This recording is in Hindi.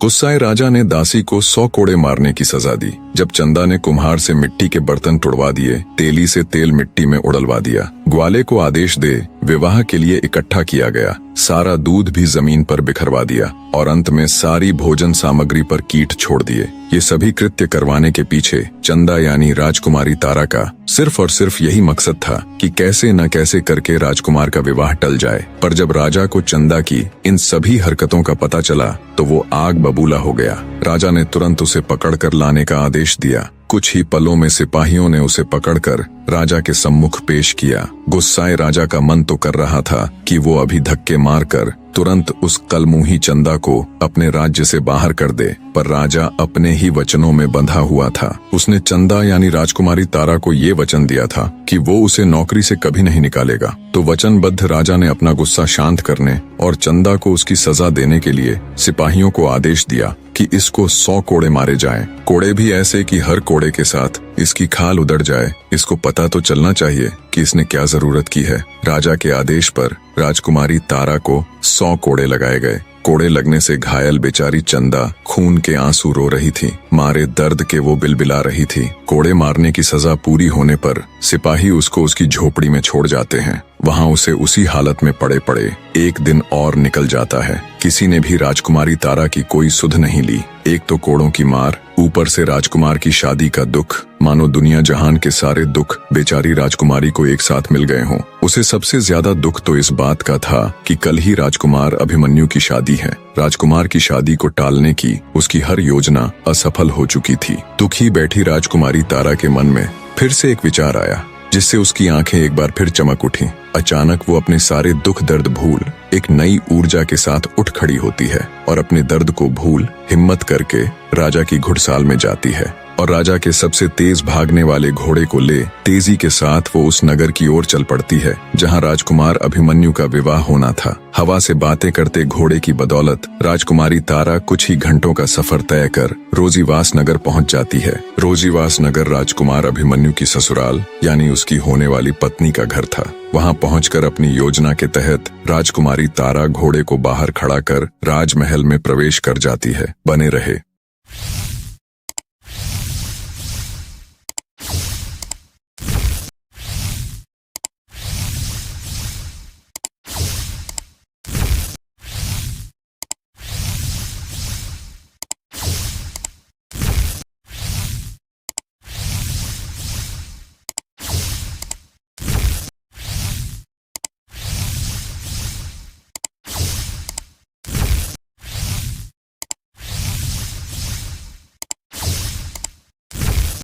गुस्साए राजा ने दासी को 100 कोड़े मारने की सजा दी। जब चंदा ने कुम्हार से मिट्टी के बर्तन तुड़वा दिए, तेली से तेल मिट्टी में उड़लवा दिया, ग्वाले को आदेश दे विवाह के लिए इकट्ठा किया गया, सारा दूध भी जमीन पर बिखरवा दिया और अंत में सारी भोजन सामग्री पर कीट छोड़ दिए। ये सभी कृत्य करवाने के पीछे चंदा यानी राजकुमारी तारा का सिर्फ और सिर्फ यही मकसद था कि कैसे न कैसे करके राजकुमार का विवाह टल जाए। पर जब राजा को चंदा की इन सभी हरकतों का पता चला तो वो आग बबूला हो गया। राजा ने तुरंत उसे पकड़कर लाने का आदेश दिया। कुछ ही पलों में सिपाहियों ने उसे पकड़कर राजा के सम्मुख पेश किया। गुस्साए राजा का मन तो कर रहा था कि वो अभी धक्के मारकर तुरंत उस कलमुही चंदा को अपने राज्य से बाहर कर दे, पर राजा अपने ही वचनों में बंधा हुआ था। उसने चंदा यानी राजकुमारी तारा को ये वचन दिया था कि वो उसे नौकरी से कभी नहीं निकालेगा। तो वचनबद्ध राजा ने अपना गुस्सा शांत करने और चंदा को उसकी सजा देने के लिए सिपाहियों को आदेश दिया कि इसको 100 कोड़े मारे जाएं। कोड़े भी ऐसे कि हर कोड़े के साथ इसकी खाल उधड़ जाए। इसको पता तो चलना चाहिए कि इसने क्या जरूरत की है। राजा के आदेश पर राजकुमारी तारा को 100 कोड़े लगाए गए। कोड़े लगने से घायल बेचारी चंदा खून के आंसू रो रही थी। मारे दर्द के वो बिलबिला रही थी। कोड़े मारने की सजा पूरी होने पर सिपाही उसको उसकी झोपड़ी में छोड़ जाते हैं। वहां उसे उसी हालत में पड़े पड़े एक दिन और निकल जाता है। किसी ने भी राजकुमारी तारा की कोई सुध नहीं ली। एक तो कोड़ों की मार, ऊपर से राजकुमार की शादी का दुख, मानो दुनिया जहान के सारे दुख बेचारी राजकुमारी को एक साथ मिल गए हों। उसे सबसे ज्यादा दुख तो इस बात का था कि कल ही राजकुमार अभिमन्यु की शादी है। राजकुमार की शादी को टालने की उसकी हर योजना असफल हो चुकी थी। दुखी बैठी राजकुमारी तारा के मन में फिर से एक विचार आया, जिससे उसकी आंखें एक बार फिर चमक उठी। अचानक वो अपने सारे दुख दर्द भूल एक नई ऊर्जा के साथ उठ खड़ी होती है और अपने दर्द को भूल हिम्मत करके राजा की घुड़साल में जाती है और राजा के सबसे तेज भागने वाले घोड़े को ले तेजी के साथ वो उस नगर की ओर चल पड़ती है जहां राजकुमार अभिमन्यु का विवाह होना था। हवा से बातें करते घोड़े की बदौलत राजकुमारी तारा कुछ ही घंटों का सफर तय कर रोजीवास नगर पहुंच जाती है। रोजीवास नगर राजकुमार अभिमन्यु की ससुराल यानी उसकी होने वाली पत्नी का घर था। वहां पहुंचकर अपनी योजना के तहत राजकुमारी तारा घोड़े को बाहर खड़ा कर राजमहल में प्रवेश कर जाती है। बने रहे।